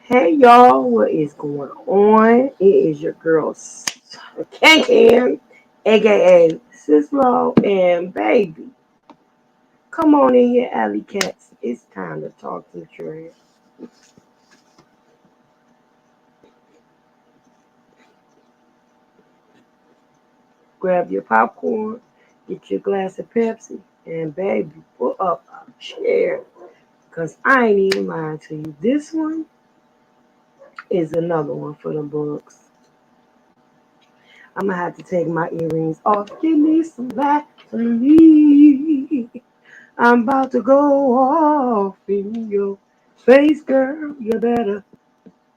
Hey y'all, what is going on? It is your girl Can, aka Sislo and Baby. Come on in here, Alley Cats. It's time to talk to Trey. Grab your popcorn, get your glass of Pepsi, and baby, pull up a chair. Cause I ain't even lying to you. This one is another one for the books. I'm gonna have to take my earrings off. Give me some battery. I'm about to go off in your face, girl. You better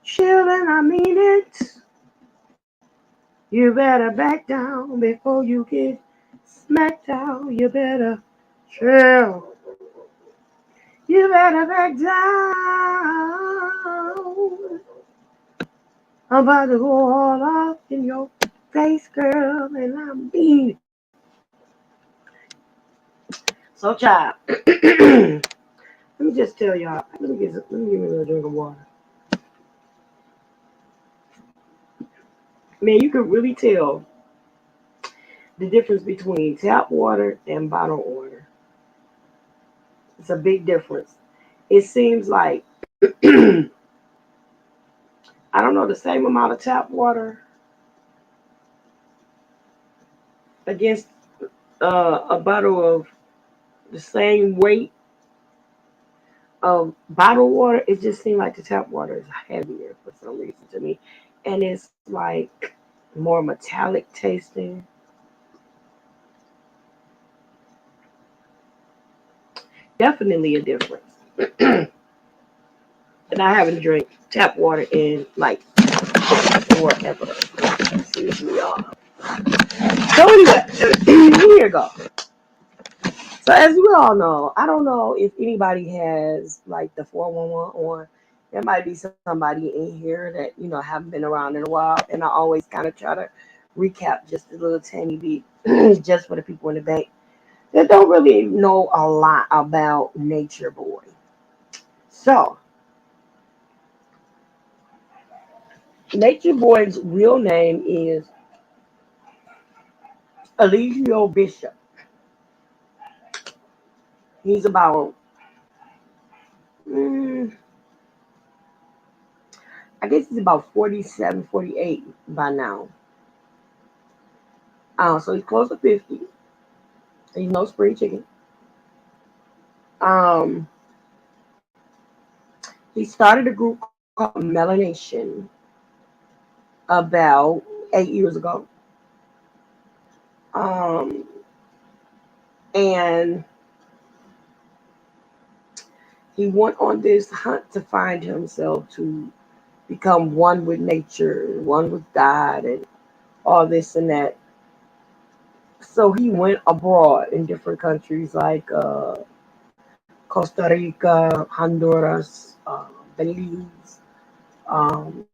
chill, and I mean it. You better back down before you get smacked out. You better chill. You better back down. I'm about to go all off in your face, girl, and I mean it. So, child, let me just tell y'all. Let me give me a little drink of water. Man, you can really tell the difference between tap water and bottled water. It's a big difference. It seems like I don't know, the same amount of tap water against a bottle of the same weight of bottled water. It just seems like the tap water is heavier for some reason to me, and it's like more metallic tasting. Definitely a difference. And I haven't drank tap water in like forever. Seriously, y'all. So anyway, here you go. So as we all know, I don't know if anybody has like the 411 on. There might be somebody in here that haven't been around in a while, and I always kind of try to recap just a little tiny bit, just for the people in the back that don't really know a lot about Nature Boy. So Nature Boy's real name is Eligio Bishop. He's about, mm, I guess he's about 47, 48 by now. So he's close to 50. He's no spring chicken. Um, he started a group called Melanation about 8 years ago. Um, and he went on this hunt to find himself, to become one with nature, one with God, and all this and that. So he went abroad in different countries like Costa Rica, Honduras, Belize, um,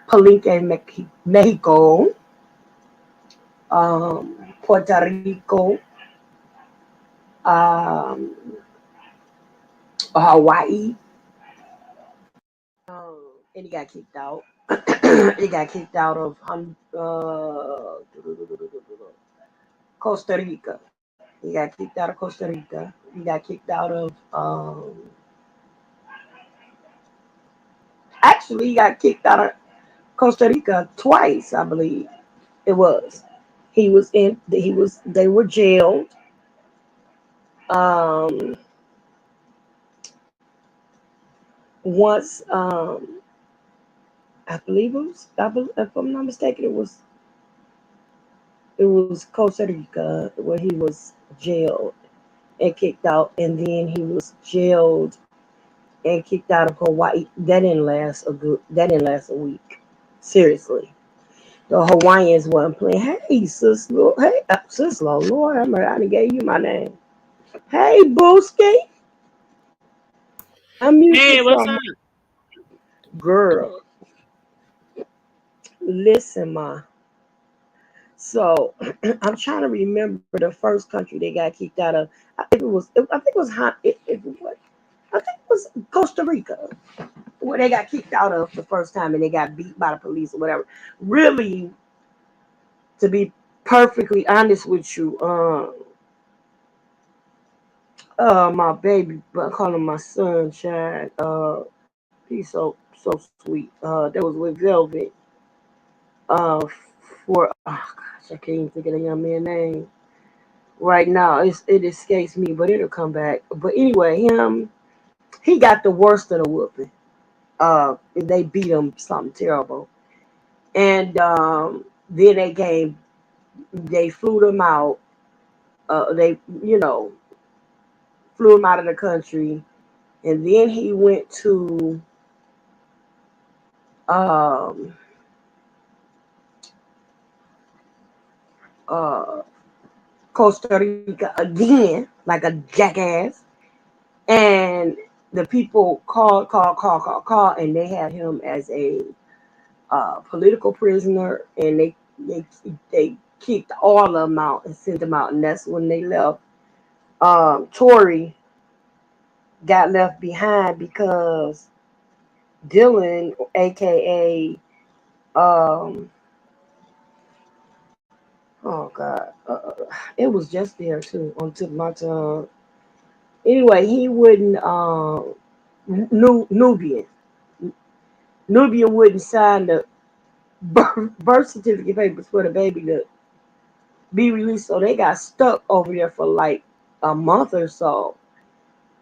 Palenque, Mexico, Puerto Rico, um, Hawaii, and he got kicked out. He got kicked out of Costa Rica. He got kicked out of Costa Rica. He got kicked out of actually he got kicked out of Costa Rica twice, I believe it was. They were jailed. Um, once I believe if I'm not mistaken, it was Costa Rica where he was jailed and kicked out, and then he was jailed and kicked out of Hawaii. That didn't last a week. Seriously. The Hawaiians wasn't playing. Hey, sis, hey, sis, Lord, I done gave you my name. Hey, Booski, unmute Hey, what's yourself, up? girl. Listen, ma. So I'm trying to remember the first country they got kicked out of. I think it was. I think it was. If it was. I think it was Costa Rica, where they got kicked out of the first time and they got beat by the police or whatever. Really, to be perfectly honest with you, my baby, but I call him my sunshine. He's so sweet. That was with Velvet. For gosh, I can't even think of the young man's name right now. It escapes me, but it'll come back. But anyway, he got the worst of the whooping. They beat him something terrible, and then they flew them out. They flew him out of the country, and then he went to um, uh, Costa Rica again, like a jackass. And the people called, and they had him as a political prisoner, and they kicked all of them out and sent them out, and that's when they left. Tory got left behind because Dylan, aka oh God, it was just there too on tip of my tongue. Anyway, he wouldn't. Nubian. Nubian wouldn't sign the birth certificate papers for the baby to be released, so they got stuck over there for like a month or so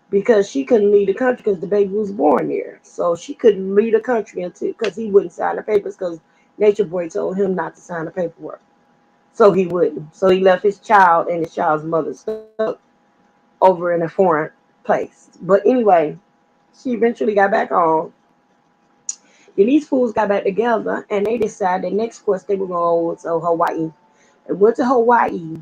because she couldn't leave the country because the baby was born there. So she couldn't leave the country until because he wouldn't sign the papers because Nature Boy told him not to sign the paperwork. So he wouldn't. So he left his child and his child's mother stuck over in a foreign place. But anyway, she eventually got back home. Then these fools got back together and they decided the next course they were going to go to Hawaii. They went to Hawaii,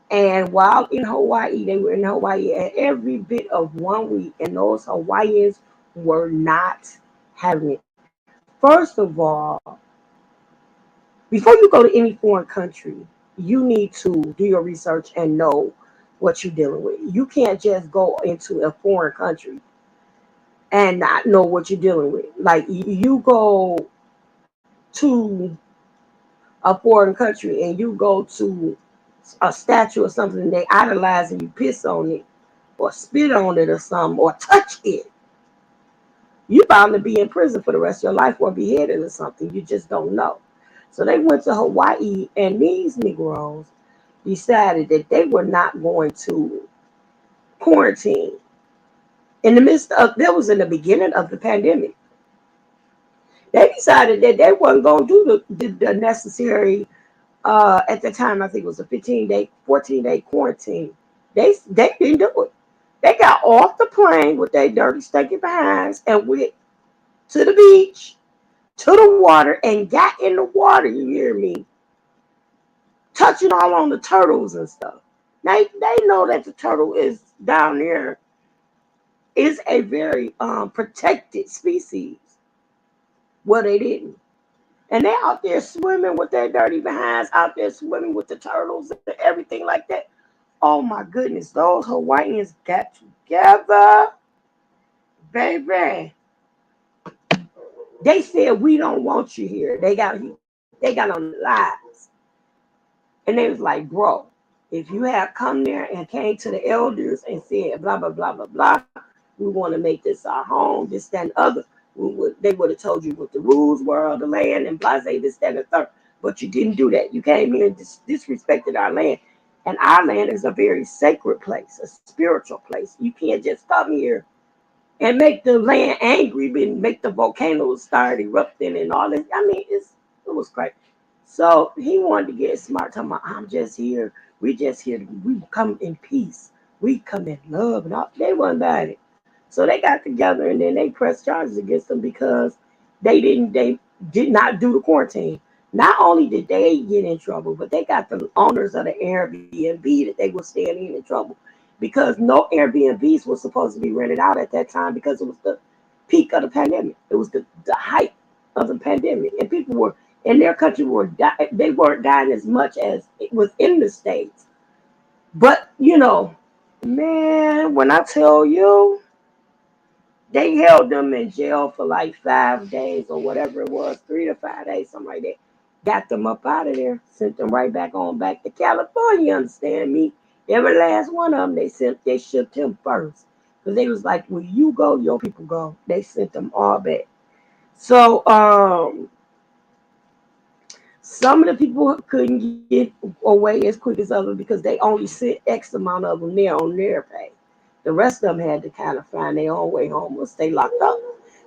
and while in Hawaii, they were in Hawaii and every bit of 1 week, and those Hawaiians were not having it. First of all, before you go to any foreign country, you need to do your research and know what you're dealing with. You can't just go into a foreign country and not know what you're dealing with. Like you go to a foreign country and you go to a statue or something and they idolize and you piss on it or spit on it or something or touch it, you bound to be in prison for the rest of your life or beheaded or something. You just don't know. So they went to Hawaii, and these Negroes decided that they were not going to quarantine. In the midst of, that was in the beginning of the pandemic. They decided that they weren't going to do the necessary, at the time, I think it was a 15-day, 14-day quarantine. They didn't do it. They got off the plane with their dirty, stinky behinds and went to the beach, to the water, and got in the water, you hear me, touching all on the turtles and stuff. They know that the turtle is down there is a very protected species. Well, they didn't. And they out there swimming with their dirty behinds, out there swimming with the turtles and everything like that. Oh my goodness, those Hawaiians got together, baby. They said we don't want you here. They got on the lies. And they was like, bro, if you had come there and came to the elders and said blah blah blah blah blah, we want to make this our home, this, that, and the other. They would have told you what the rules were of the land and blase this, that, and the third. But you didn't do that. You came here and disrespected our land. And our land is a very sacred place, a spiritual place. You can't just come here and make the land angry and make the volcanoes start erupting and all this. I mean, it was crazy. So he wanted to get smart, talking about, I'm just here. We just here. We come in peace. We come in love. And all. They wasn't about it. So they got together and then they pressed charges against them because they did not do the quarantine. Not only did they get in trouble, but they got the owners of the Airbnb that they were staying in trouble because no Airbnbs were supposed to be rented out at that time because it was the peak of the pandemic. It was the height of the pandemic, and people were in their country they weren't dying as much as within the states. But Man, when I tell you, they held them in jail for like 5 days or whatever it was, 3 to 5 days, something like that. Got them up out of there, sent them right back on back to California. You understand me? Every last one of them, they shipped him first. Because they was like, when you go, your people go. They sent them all back. So some of the people couldn't get away as quick as others because they only sent X amount of them there on their pay. The rest of them had to kind of find their own way home or stay locked up.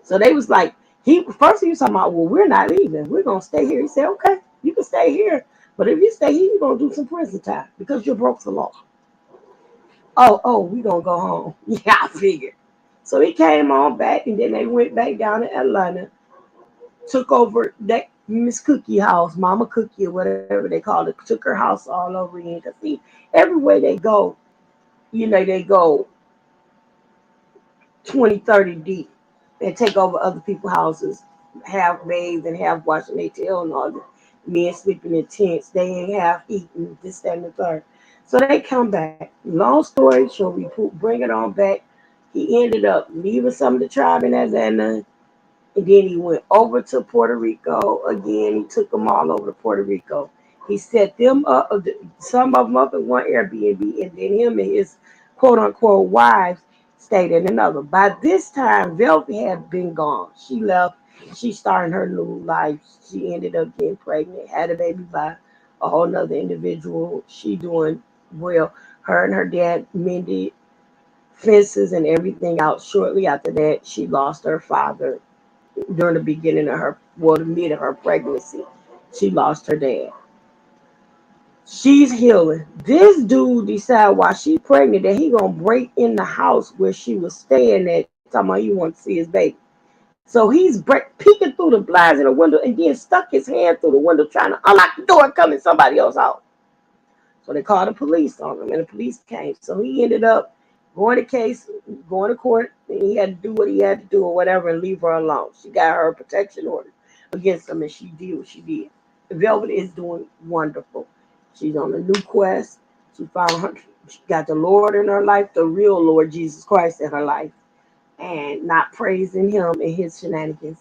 So they was like, he was talking about, well, we're not leaving. We're gonna stay here. He said, okay, you can stay here, but if you stay here, you're gonna do some prison time because you broke the law. Oh, we gonna go home. Yeah, I figured. So he came on back, and then they went back down to Atlanta, took over that Miss Cookie house, Mama Cookie or whatever they called it, took her house all over again. Cause see, everywhere they go, they go 20, 30 deep and take over other people's houses, half bathed and half washing their tail and all the men sleeping in tents. They ain't half eating, this, that, and the third. So they come back. Long story short, bring it on back. He ended up leaving some of the tribe in Atlanta, and then he went over to Puerto Rico again. He took them all over to Puerto Rico. He set them up, some of them up in one Airbnb, and then him and his quote unquote wives stayed in another. By this time, Velvet had been gone. She left. She started her new life. She ended up getting pregnant, had a baby by a whole nother individual. She doing well. Her and her dad mended fences and everything out. Shortly after that, she lost her father during the beginning of the mid of her pregnancy. She lost her dad. She's healing. This dude decided while she's pregnant that he gonna break in the house where she was staying at, talking about he want to see his baby. So he's peeking through the blinds in the window and then stuck his hand through the window trying to unlock the door and come in somebody else's house. So they called the police on him, and the police came. So he ended up going to case, going to court, and he had to do what he had to do or whatever and leave her alone. She got her protection order against him, and she did what she did. Velvet is doing wonderful. She's on a new quest. She found her. She got the Lord in her life, the real Lord Jesus Christ in her life, and not praising him and his shenanigans.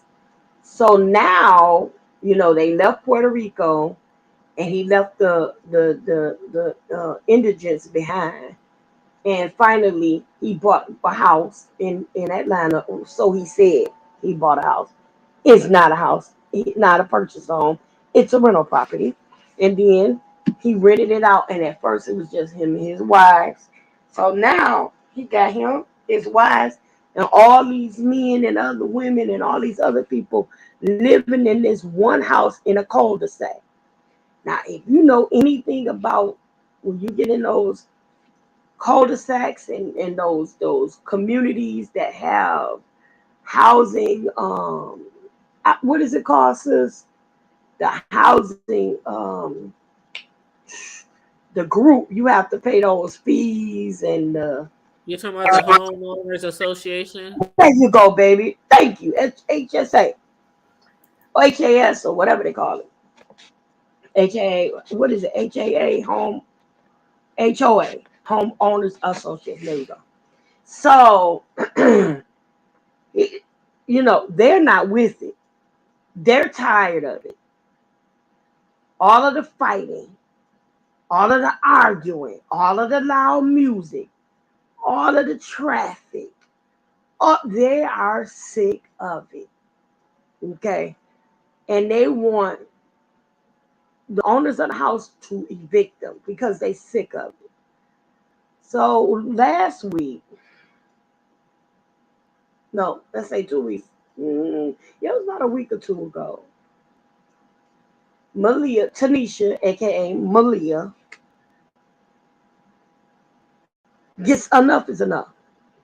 So now, they left Puerto Rico and he left the indigents behind. And finally, he bought a house in Atlanta. So he said he bought a house. It's not a house, not a purchase home. It's a rental property. And then he rented it out. And at first, it was just him and his wives. So now he got him, his wives, and all these men and other women and all these other people living in this one house in a cul-de-sac. Now, if you know anything about when you get in those cul-de-sacs and those communities that have housing, what is it called, sis? The housing, the group, you have to pay those fees and You're talking about the homeowners association? there you go, baby. Thank you. HSA or HAS or whatever they call it. HAA, what is it? HAA, HOA, Homeowners Association. There you go. So, they're not with it. They're tired of it. All of the fighting, all of the arguing, all of the loud music, all of the traffic. They are sick of it. Okay. And they want the owners of the house to evict them because they sick of it. So last week, no, let's say 2 weeks. Yeah, it was about a week or two ago. Malia, Tanisha, aka Malia, gets enough is enough.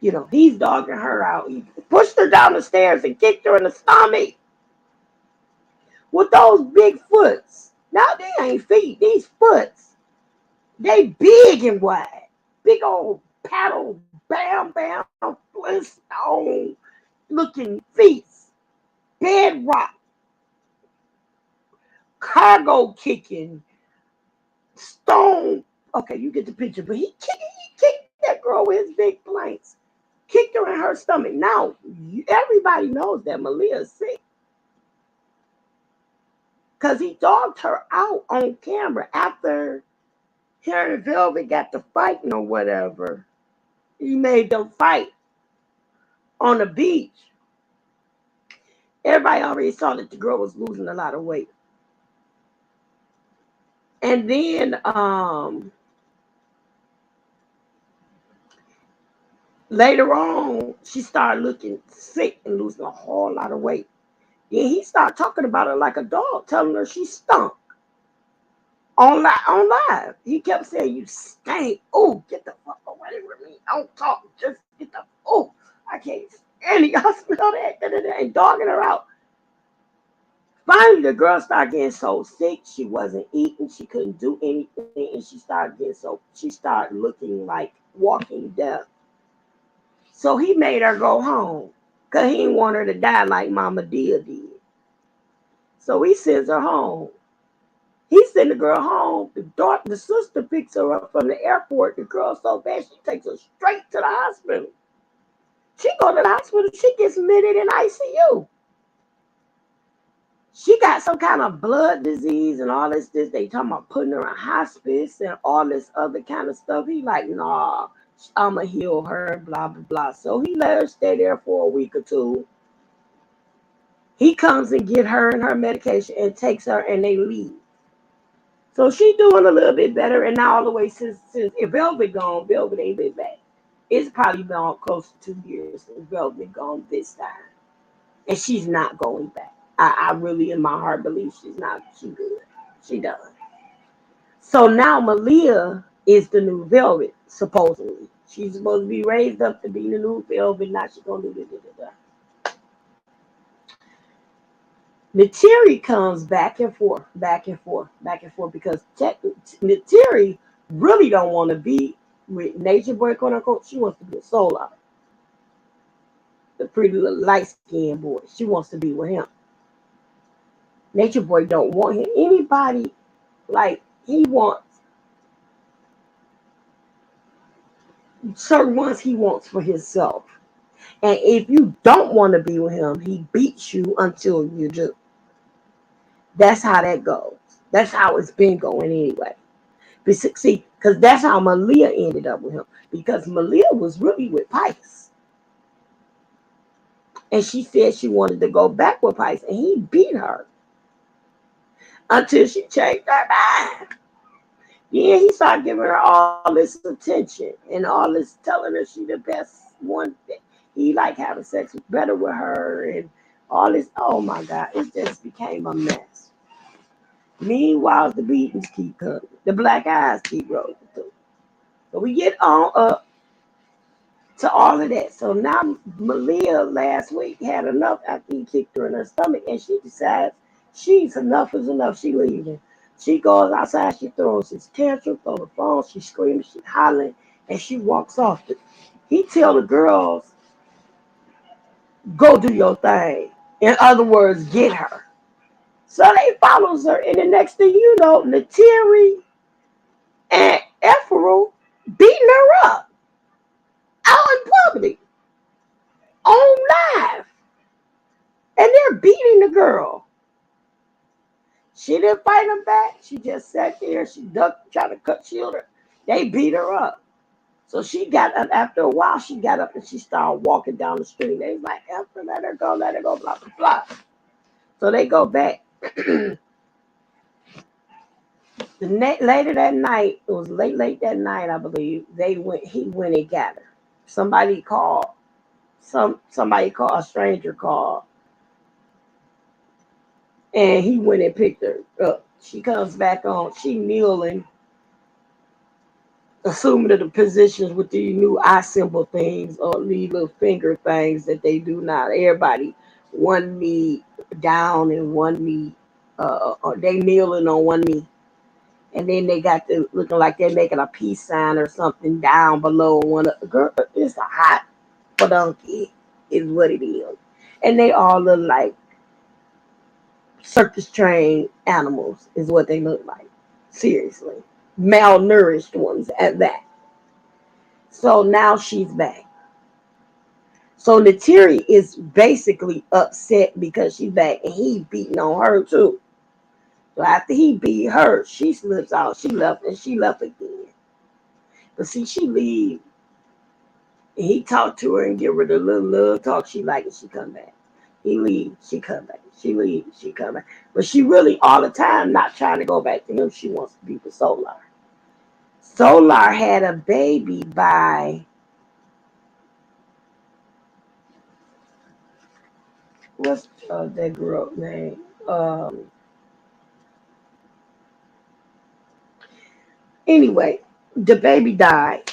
He's dogging her out. He pushed her down the stairs and kicked her in the stomach with those big foots. Now they ain't feet, these foots. They big and wide. Big old paddle, bam, bam, Flintstone looking feet. Bedrock, cargo kicking, stone. Okay, you get the picture. But he kicked that girl girl with his big planks, kicked her in her stomach. Now, everybody knows that Malia is sick because he dogged her out on camera after her and Velvet got to fighting or whatever. He made them fight on the beach. Everybody already saw that the girl was losing a lot of weight. And then later on, she started looking sick and losing a whole lot of weight. Then he started talking about her like a dog, telling her she stunk on live. He kept saying, "You stink. Oh, get the fuck away from me. Don't talk. Just get the oh, I can't stand it. Y'all smell that?" And dogging her out. Finally, the girl started getting so sick, she wasn't eating, she couldn't do anything, and she started looking like walking death. So he made her go home, because he didn't want her to die like Mama Dia did. So he sends her home. He sent the girl home. The sister picks her up from the airport. The girl's so bad, she takes her straight to the hospital. She go to the hospital, she gets admitted in ICU. She got some kind of blood disease and all this. They talking about putting her in hospice and all this other kind of stuff. He like, nah, I'ma heal her, blah, blah, blah. So he let her stay there for a week or two. He comes and get her and her medication and takes her and they leave. So she doing a little bit better. And now all the way since if Velvet gone, Velvet ain't been back. It's probably been close to 2 years since Velvet gone this time. And she's not going back. I really, in my heart, believe she good. She done. So now Malia is the new Velvet, supposedly. She's supposed to be raised up to be the new Velvet. Now she's going to do this. Natiri comes back and forth, back and forth, back and forth, because Natiri really don't want to be with Nature Boy, quote unquote. She wants to be a solo. The pretty little light-skinned boy. She wants to be with him. Nature Boy don't want him. Anybody, like, he wants certain ones he wants for himself. And if you don't want to be with him, he beats you until you do. That's how that goes. That's how it's been going anyway. See, because that's how Malia ended up with him. Because Malia was really with Pice. And she said she wanted to go back with Pice. And he beat her until she changed her mind. Yeah, he started giving her all this attention and all this telling her she the best one. He like having sex better with her and all this. Oh my God, it just became a mess. Meanwhile, the beatings keep coming. The black eyes keep rolling through. So we get on up to all of that. So now Malia last week had enough after he kicked her in her stomach, and she decides she's enough is enough. She leaving. She goes outside, she throws his tantrum, throws the phone, she screams, she hollering, and she walks off. He tell the girls, go do your thing. In other words, get her. So they follows her, and the next thing you know, Natiri and Ephraim beating her up out in public, on live. And they're beating the girl. She didn't fight them back. She just sat there. She ducked, trying to shield her. They beat her up. So she got up. After a while, she got up and she started walking down the street. They was like, let her go, blah, blah, blah. So they go back. Later that night, it was late that night, I believe, he went and got her. Somebody called, a stranger called, and he went and picked her up. She comes back on, she kneeling, assuming the positions with the new eye symbol things or these little finger things that they do now. Everybody, one knee down and one knee, or they kneeling on one knee. And then they got the looking like they're making a peace sign or something down below one of the girl. It's a hot donkey is what it is. And they all look like circus trained animals is what they look like. Seriously. Malnourished ones at that. So now she's back. So Natiri is basically upset because she's back and he beating on her too. So after he beat her, she slips out. She left and she left again. But see, she leave and he talked to her and give her the little love talk she like and she come back. He leaves, she come back. She leaves, she come back. But she really all the time not trying to go back to him. She wants to be with Solar. Solar had a baby by what's that girl name? Anyway, the baby died.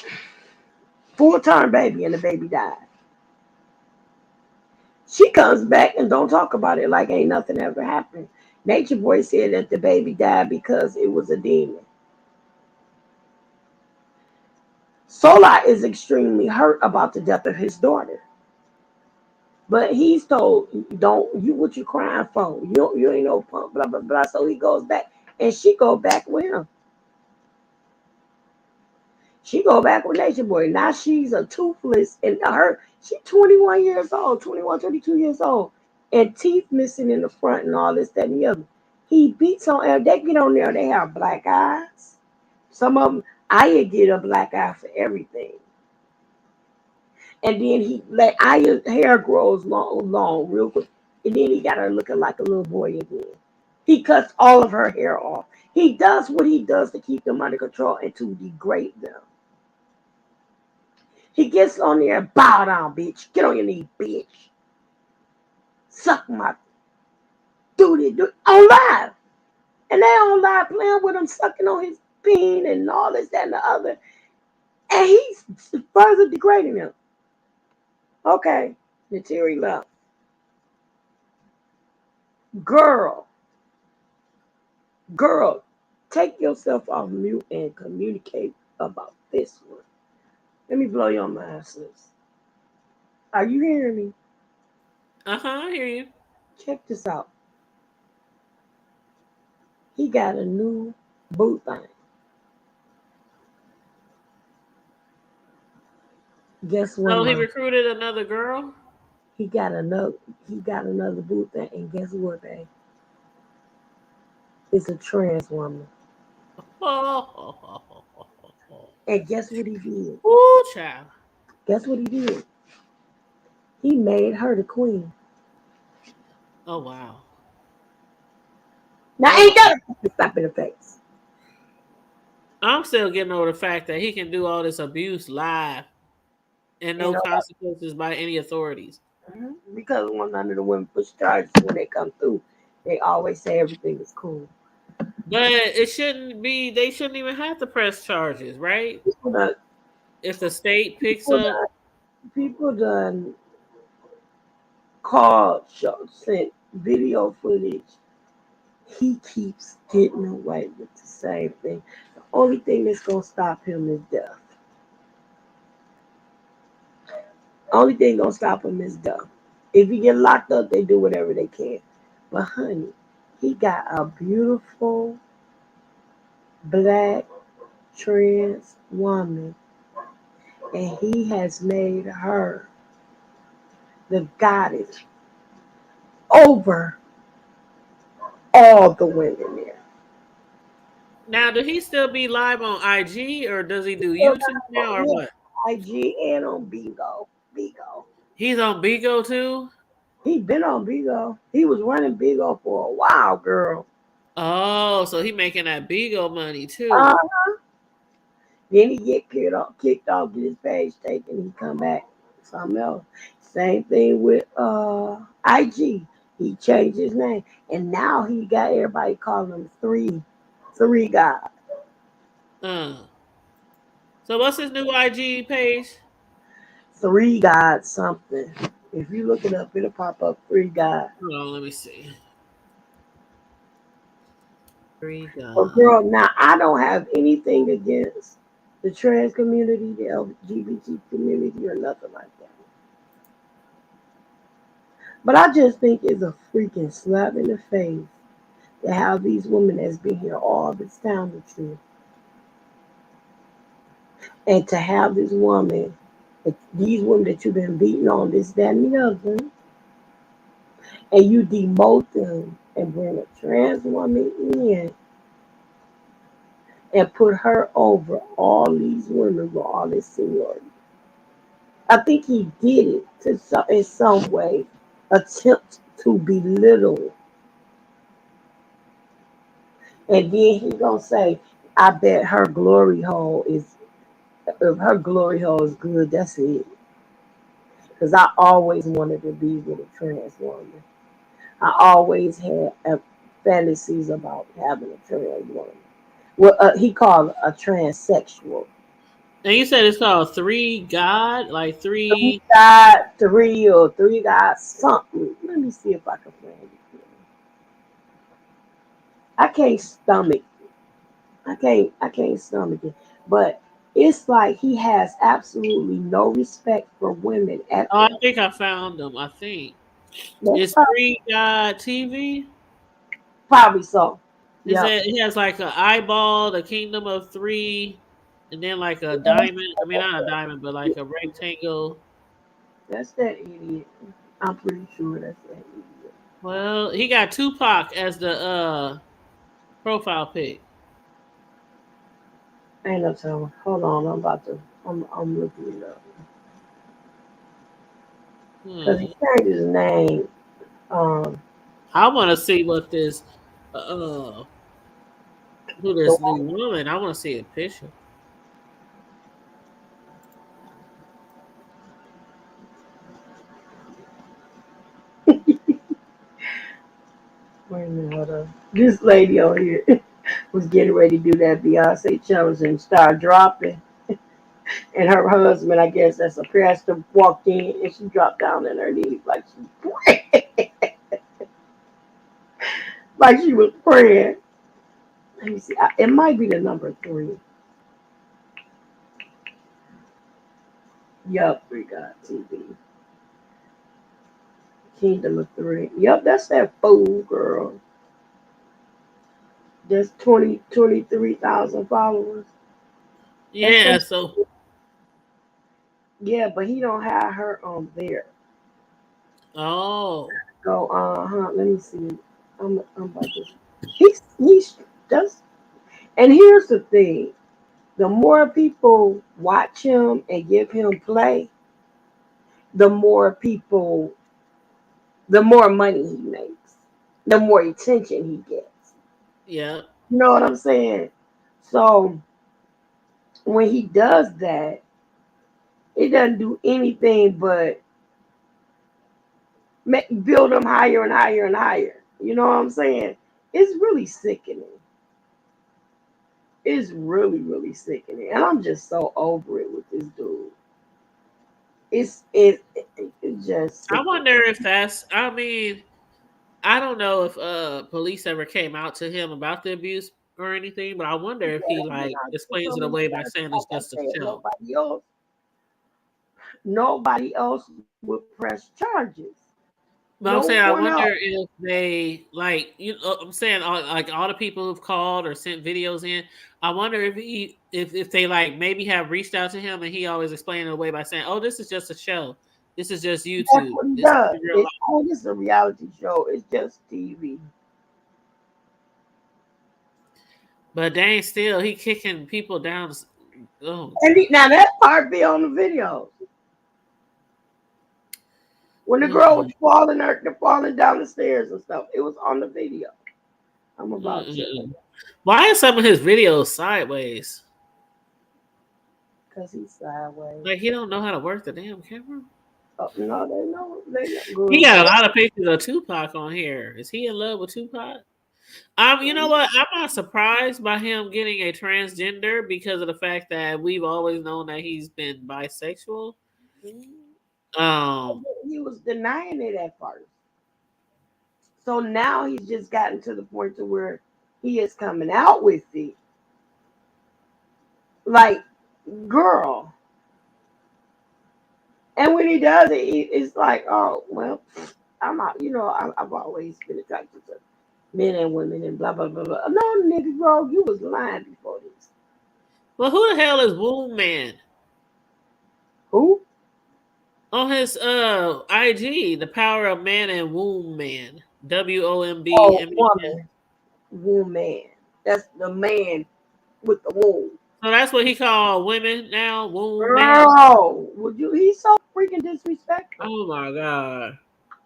Full term baby, and the baby died. She comes back and don't talk about it like ain't nothing ever happened. Nature Boy said that the baby died because it was a demon. Solar is extremely hurt about the death of his daughter. But he's told, don't you what you crying for? You ain't no punk, blah blah blah. So he goes back and she go back with him. She go back with Nature Boy. Now she's a toothless and she's 21 years old, 21, 22 years old. And teeth missing in the front and all this, that, and the other. He beats on her. They get on there, they have black eyes. Some of them, I get a black eye for everything. And then he let Aya's hair grows long, real quick. And then he got her looking like a little boy again. He cuts all of her hair off. He does what he does to keep them under control and to degrade them. He gets on there and bow down, bitch. Get on your knee, bitch. Suck my do on live. And they on live playing with him, sucking on his bean and all this, that, and the other. And he's further degrading him. Okay, Natiri left. Girl, take yourself off mute and communicate about this one. Let me blow your mind, sis. Are you hearing me? I hear you. Check this out. He got a new boot thing. Guess what, Oh, he mom? recruited another girl. He got another he got another boot thing, and guess what, babe? It's a trans woman. Oh, And guess what he did? ooh, child. Guess what he did? He made her the queen. Oh wow. Now Oh ain't wow. that a slap in the face? I'm still getting over the fact that he can do all this abuse live and You no know, consequences by any authorities. because when none of the women push charges when they come through, they always say everything is cool. But it shouldn't be. They shouldn't even have to press charges, right? People done, If the state picks people up. done, people done called, sent video footage. He keeps getting away with the same thing. The only thing that's gonna stop him is death. Only thing gonna stop him is death. If he get locked up, they do whatever they can. But honey, he got a beautiful black trans woman, and he has made her the goddess over all the women there. Now, do he still be live on IG or does he do So YouTube now, now or yeah, what? IG and on Bigo. Bigo. He's on Bigo too. He been on Bigo. He was running Bigo for a while, girl. Oh, so he making that Bigo money Uh, too. then he get kicked off, get his page taken, he come back something else. Same thing with IG. He changed his name, and now he got everybody calling him three God, Uh. So what's his new IG page? three God something. If you look it up, it'll pop up three God. Hold on, let me see. Three But God. girl, now I don't have anything against the trans community, the LGBT community, or nothing like that. But I just think it's a freaking slap in the face to have these women that's been here all this time with you And to have this woman, these women that you've been beating on, this, that, and the other, and you demote them and bring a trans woman in and put her over all these women with all this seniority. I think he did it to some, in some way, attempt to belittle. And then he gonna say, I bet her glory hole is, if her glory hole is good, that's it. Because I always wanted to be with a trans woman. I always had fantasies about having a trans woman. Well, he called it a transsexual. And you said it's called Three God, like Three three. God, three or three God something. Let me see if I can find it. I can't stomach. I can't stomach it. But it's like he has absolutely no respect for women at Oh, I all. think I found them. I think That's it's Three God TV. probably so. Is Yep. that it has like an eyeball, the kingdom of three, and then like a That's, diamond. I mean, not a diamond, but like a rectangle. that's that idiot. I'm pretty sure that's that idiot. Well, he got Tupac as the profile pic. Ain't no telling. Hold on, I'm about to. I'm looking it up because he Hmm. changed his name. Um, I want to see what this uh who the this new woman. I want to see a picture. wait a minute, hold on. This lady on here was getting ready to do that Beyonce challenge and start dropping. And her husband, I guess that's a pastor, walked in and she dropped down on her knees like she was praying. Let me see. It might be the number three. Yup, we got TV. Kingdom of Three. Yep, that's that fool girl. There's 23,000 followers. That's Yeah. that. So, Yeah, but he don't have her on there. oh, Go, let me see. I'm about to. He's does. And here's the thing: the more people watch him and give him play, the more people, the more money he makes, the more attention he gets. yeah, You know what I'm saying? So when he does that, it doesn't do anything but build them higher and higher and higher. You know what I'm saying? It's really sickening. It's really, really sickening. And I'm just so over it with this dude. It's just I sickening. wonder if that's. I mean, I don't know if police ever came out to him about the abuse or anything, but I wonder if he Yeah, you like know, for explains some it reason, away by saying like it's I just a said, show. nobody else would press charges. But I'm No saying, I one wonder else. if they like you. I'm saying, like all the people who've called or sent videos in. I wonder if if they like maybe have reached out to him and he always explained it away by saying, "Oh, this is just a show. This is just That's YouTube. what he This is does. real It's life." oh, this is a reality show. It's just TV. But dang, still he kicking people down. Oh And god. now that part be on the videos. When the girl was Mm-mm, falling down the stairs and stuff, it was on the video. I'm about to, mm-mm. Why are some of his videos sideways? cause he's sideways. Like he don't know how to work the damn camera. Oh, no, they know He good. got a lot of pictures of Tupac on here. Is he in love with Tupac? You know what? I'm not surprised by him getting a transgender because of the fact that we've always known that he's been bisexual. Um, He was denying it at first, so now he's just gotten to the point to where he is coming out with it. Like, girl, and when he does it, it's like, oh well, I'm not. I've always been attracted to men and women and blah blah blah blah. No, nigga, bro, you was lying before this. Well, who the hell is Womb Man? Who? On his IG, the power of man and womb man. Oh, WOMBMAN. woman. Woman. That's the man with the womb. So that's what he called women now, womb man. Girl, would you? He's so freaking disrespectful. Oh my god.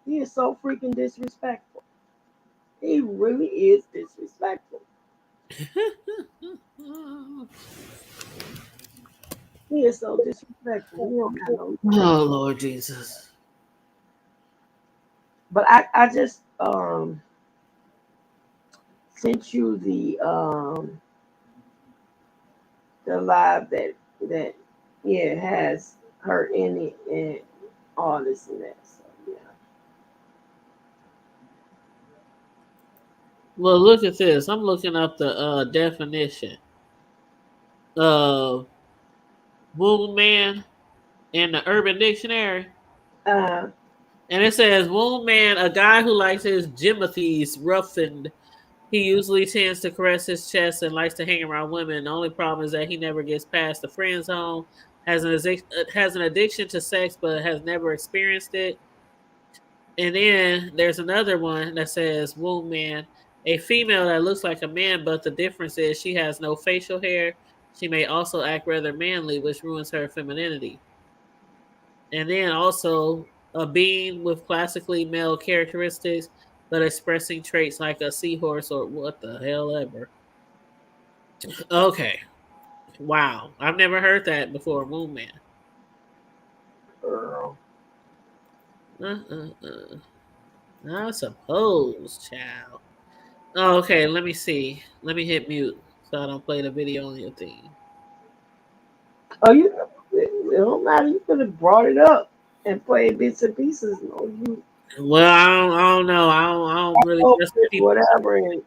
He is so freaking disrespectful. He really is disrespectful. He is so disrespectful. He don't got no respect. Oh Lord Jesus. But I just sent you the live that yeah has her in it and all this and that. So yeah. Well, look at this. I'm looking up the definition of womb man in the Urban Dictionary. Uh And it says womb man, a guy who likes his Jimothy's roughened. He usually tends to caress his chest and likes to hang around women. The only problem is that he never gets past the friend zone. Has an addiction to sex, but has never experienced it. And then there's another one that says womb man, a female that looks like a man, but the difference is she has no facial hair. She may also act rather manly, which ruins her femininity. And then also a being with classically male characteristics, but expressing traits like a seahorse or what the hell ever. Okay. Wow. I've never heard that before, Moon Man. girl. Uh. I suppose, child. Oh, okay, let me see. Let me hit mute so I don't play the video on your thing. Oh, you it don't matter. You could have brought it up and played bits and pieces. No, you Well, I don't know. I don't really mess with people. whatever. And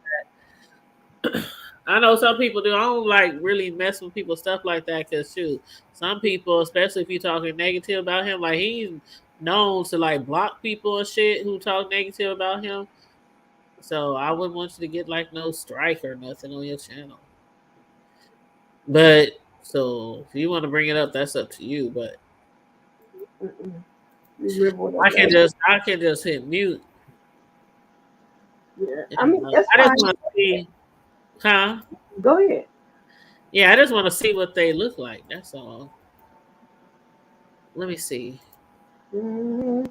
I know some people do. I don't like really mess with people stuff like that because shoot, some people, especially if you're talking negative about him, like he's known to like block people and shit who talk negative about him. So I wouldn't want you to get like no strike or nothing on your channel. But so if you want to bring it up, that's up to you. But mm-mm. You remember what I I can just hit mute. yeah. I mean, that's I just fine. want to see, huh? Go ahead. Yeah, I just want to see what they look like. That's all. Let me see. Hmm.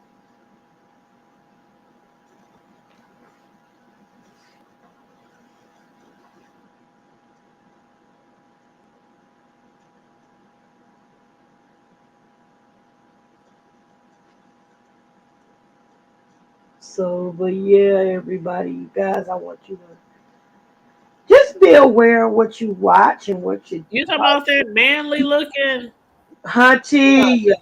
So, but yeah, everybody, you guys, I want you to just be aware of what you watch and what you You talking like. about that manly looking? Hunty,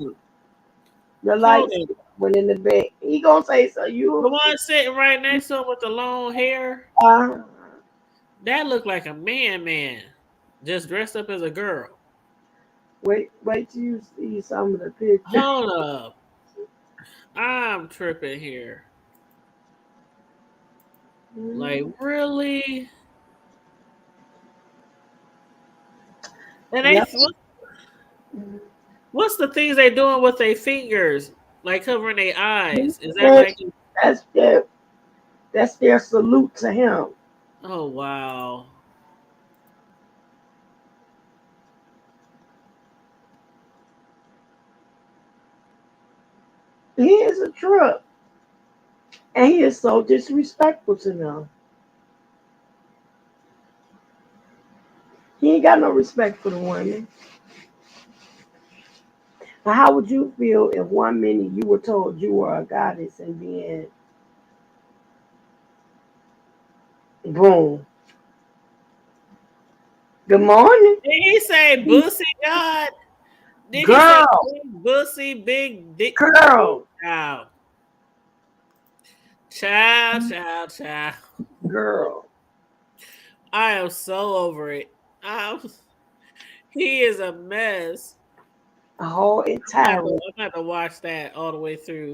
the Hold lights on. went in the bed. He gonna say so. The You, one sitting right next to him with the long hair. uh, That looked like a man, just dressed up as a girl. wait till you see some of the pictures. Hold up. I'm tripping here. Like, really? And they, Yep. what's the things they doing with their fingers? Like covering their eyes? Is that like, That's their salute to him. oh, wow. He is a truck, and he is so disrespectful to them. He ain't got no respect for the women. Now, how would you feel if 1 minute you were told you were a goddess and then boom, good morning, Did he say bussy God? Did he say girl, big bussy, big dick? girl, Child. Child. girl? I am so over it. I'm, he is a mess. A whole entire. I'm gonna have to watch that all the way through.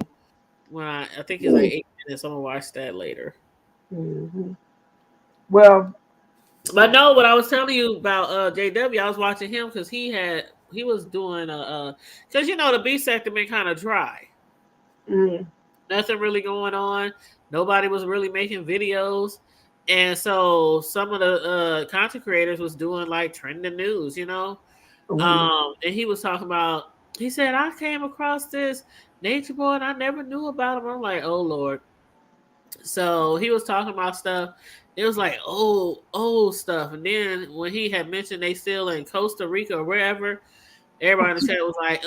When I think it's like 8 minutes. I'm gonna watch that later. Mhm. Well, But no, what I was telling you about JW, I was watching him because he was doing because the B sector been kind of dry. Mm. Nothing really going on. Nobody was really making videos. And so some of the content creators was doing like trending news. Mm. And he was talking about, he said, I came across this nature boy and I never knew about him. I'm like, oh Lord. So he was talking about stuff. It was like old stuff. And then when he had mentioned they still in Costa Rica or wherever, everybody in the chat was like,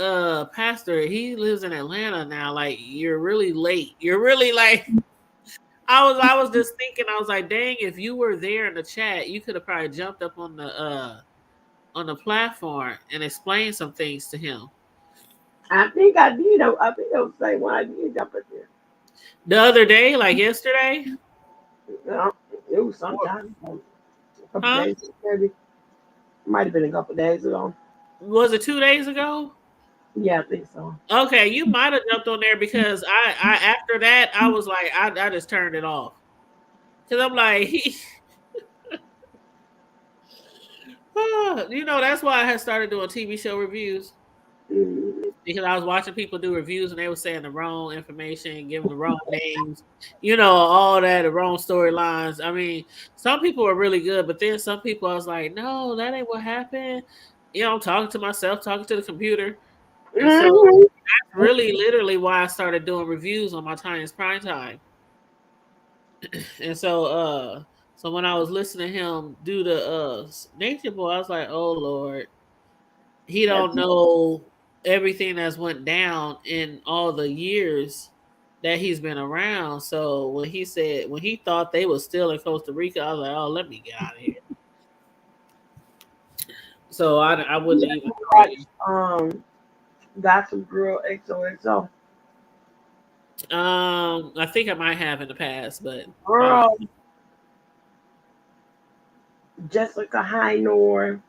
Pastor, he lives in Atlanta now. Like, you're really late. You're really like I was just thinking, I was like, dang, if you were there in the chat, you could have probably jumped up on the platform and explained some things to him. I think I did. I think I was saying when I did jump in there. The other day, like yesterday. No, it was Or, sometime a couple huh? days, maybe. Might have been a couple days ago. Was it 2 days ago? Yeah, I think so. Okay, you might have jumped on there because I after that I was like I just turned it off because I'm like that's why I had started doing TV show reviews Mm. because I was watching people do reviews and they were saying the wrong information, giving the wrong names, all that, the wrong storylines. I mean, some people were really good, but then some people I was like, no, that ain't what happened. I'm talking to myself, talking to the computer, and so Mhm. really literally why I started doing reviews on my Times Prime Time. And so when I was listening to him do the nature boy, I was like, oh Lord, he Yes. don't know everything that's went down in all the years that he's been around. So when he thought they was still in Costa Rica, I was like, oh, let me get out of here. So I wouldn't Yeah, even watch Gossip Girl XOXO. I think I might have in the past, but I Girl, Jessica Hynor.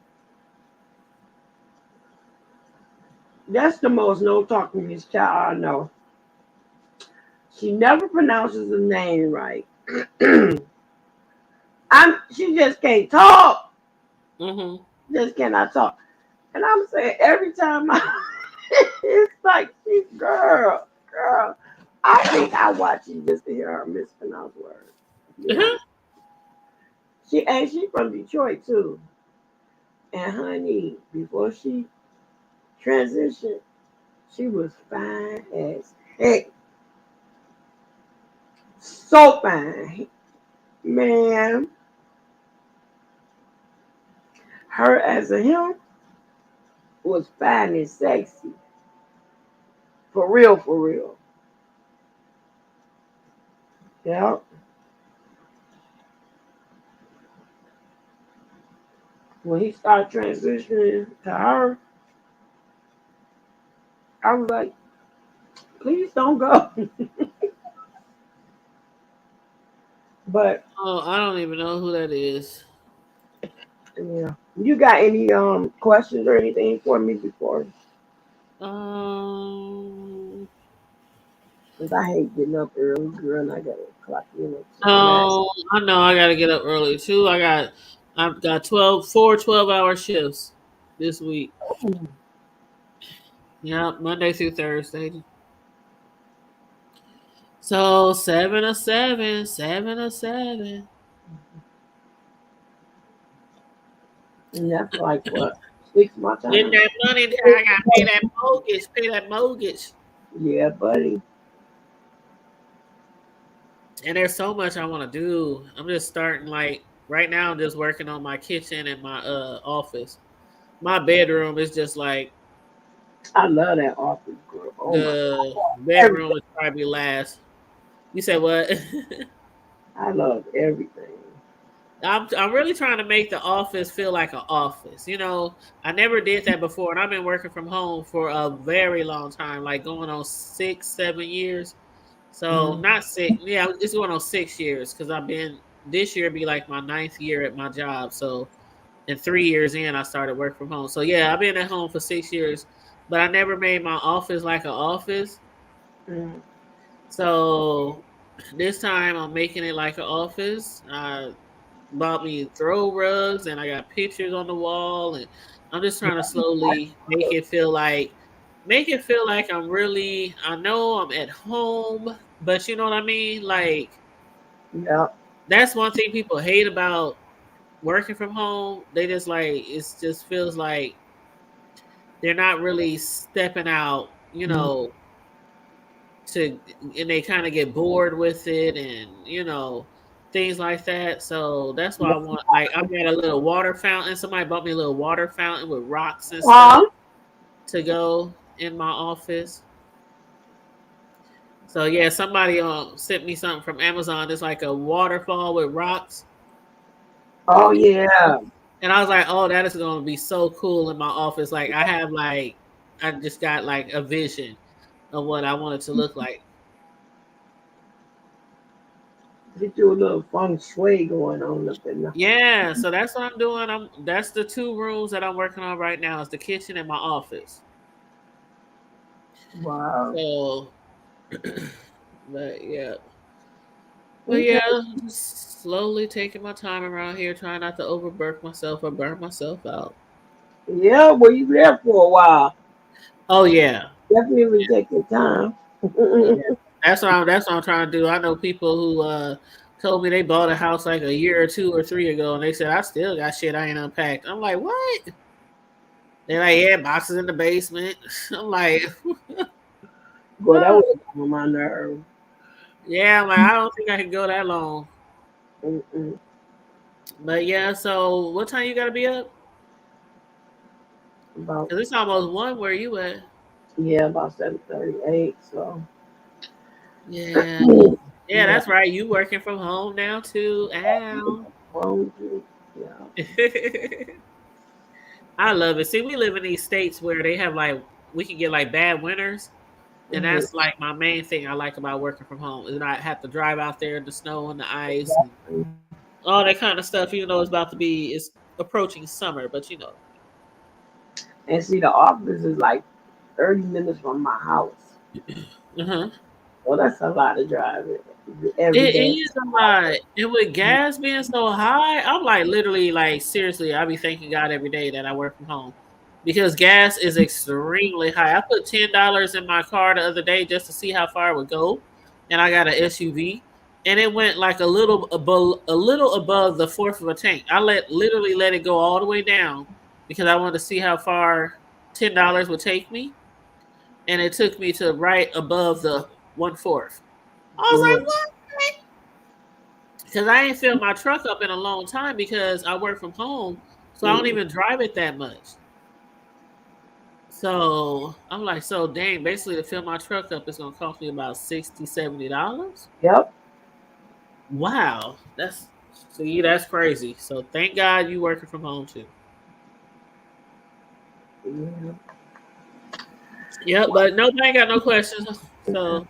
That's the most no talking this child I know. She never pronounces the name right. She just can't talk. mm-hmm. Just cannot talk. And I'm saying every time it's like she's girl. I think I watch it just to hear her mispronounce words. Yeah. She from Detroit too. And honey, before she transitioned, she was fine as heck. So fine. Man, her as a him was fine and sexy. For real, for real. Yeah. When he started transitioning to her, I was like, please don't go. But Oh, I don't even know who that is. yeah. You got any questions or anything for me before? Um, Because I hate getting up early, girl, and I gotta clock in at 9. oh, I know I got to get up early too. I've got 12 hour shifts this week. Yeah, Monday through Thursday. So 7 to 7, 7 to 7. And that's like what? 6 my Getting time? that money, I got to pay that mortgage. Pay that mortgage. Yeah, buddy. And there's so much I want to do. I'm just starting like right now. I'm just working on my kitchen and my office. My bedroom is just like I love that office, girl. Oh my the God. Everything. bedroom is probably last. You said what? I love everything. I'm really trying to make the office feel like an office. I never did that before, and I've been working from home for a very long time, like going on 6, 7 years. So Mm. not six, yeah, it's going on 6 years because I've been this year be like my ninth year at my job. So and 3 years in, I started work from home. So yeah, I've been at home for 6 years, but I never made my office like an office. Mm. So this time I'm making it like an office. bought me throw rugs, and I got pictures on the wall, and I'm just trying to slowly make it feel like I'm really. I know I'm at home, but you know what I mean. Like Yeah. that's one thing people hate about working from home. They just like it just feels like they're not really stepping out. To and they kind of get bored with it, and things like that. So that's why I want, like, I've got a little water fountain. Somebody bought me a little water fountain with rocks and stuff Huh? to go in my office. So yeah, somebody sent me something from Amazon. It's like a waterfall with rocks, Oh yeah. and I was like, oh, that is going to be so cool in my office. Like I just got like a vision of what I want it to look like. Get you a little feng shui going on up in there. Yeah, so that's what I'm doing. That's the two rooms that I'm working on right now, is the kitchen and my office. Wow. So, but yeah, but Okay. yeah, just slowly taking my time around here, trying not to overwork myself or burn myself out. Yeah, well you there for a while. Oh yeah, Definitely take your time. yeah. That's what I'm trying to do. I know people who told me they bought a house like a year or two or three ago, and they said I still got shit I ain't unpacked. I'm like, what? They're like, yeah, boxes in the basement. I'm like, Boy, that what? was on my nerve. Yeah, I'm like, I don't think I can go that long. Mm-mm. But yeah, so what time you gotta be up? About Cause it's almost one. Where you at? yeah, about 7:38. So Yeah, yeah, yeah, that's right. You working from home now too? Ow. phone too. Yeah. I love it. See, we live in these states where they have like we can get like bad winters, and Mm-hmm. that's like my main thing I like about working from home is not have to drive out there in the snow and the ice and all that kind of stuff. Even though it's approaching summer, but And see, the office is like 30 minutes from my house. uh-huh. Well, that's a lot of driving It every day. is a lot. And with gas being so high, I'm like literally like seriously, I be thanking God every day that I work from home. Because gas is extremely high. I put $10 in my car the other day just to see how far it would go. And I got an SUV. And it went like a little above the fourth of a tank. I literally let it go all the way down because I wanted to see how far $10 would take me. And it took me to right above the 1/4. I was like, Mm. what? Because I ain't filled my truck up in a long time because I work from home, so I don't Mm. even drive it that much. So I'm like, so dang, basically to fill my truck up, it's gonna cost me about $60-$70. Yep. Wow, that's crazy. So thank God you working from home too. Yeah. Yep, but nobody got no questions. So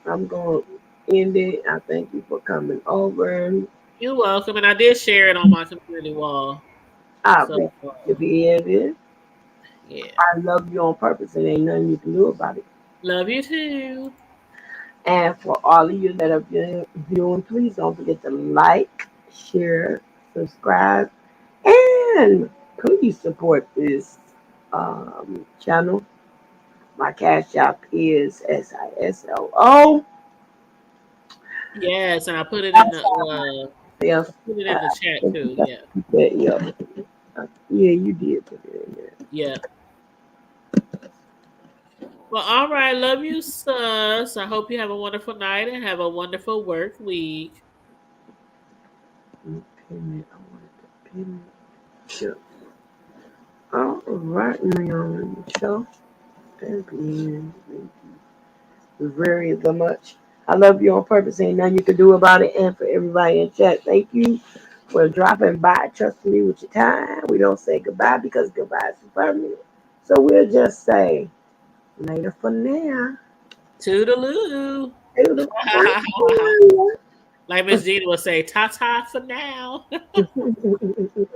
I'm going to end it. I thank you for coming over. you're welcome, and I did share it on my community wall. I So appreciate you being here. yeah, I love you on purpose, and ain't nothing you can do about it. love you too. And for all of you that have been viewing, please don't forget to like, share, subscribe, and please support this channel. My cash app is SISLO. Yes, and I put it in the Yes, put it in the chat too. Yeah. yeah, yeah, you did put it in there. Yeah. Well, all right. Love you, sus. I hope you have a wonderful night and have a wonderful work week. Pin it. I wanted to pin it. Sure. All right, now, so again, thank you very much. I love you on purpose. Ain't nothing you can do about it. And for everybody in chat, thank you for dropping by, trusting me with your time. We don't say goodbye because goodbye is permanent. So we'll just say later for now. Toodaloo. Beautiful. Like Miss Gina would say, ta ta for now.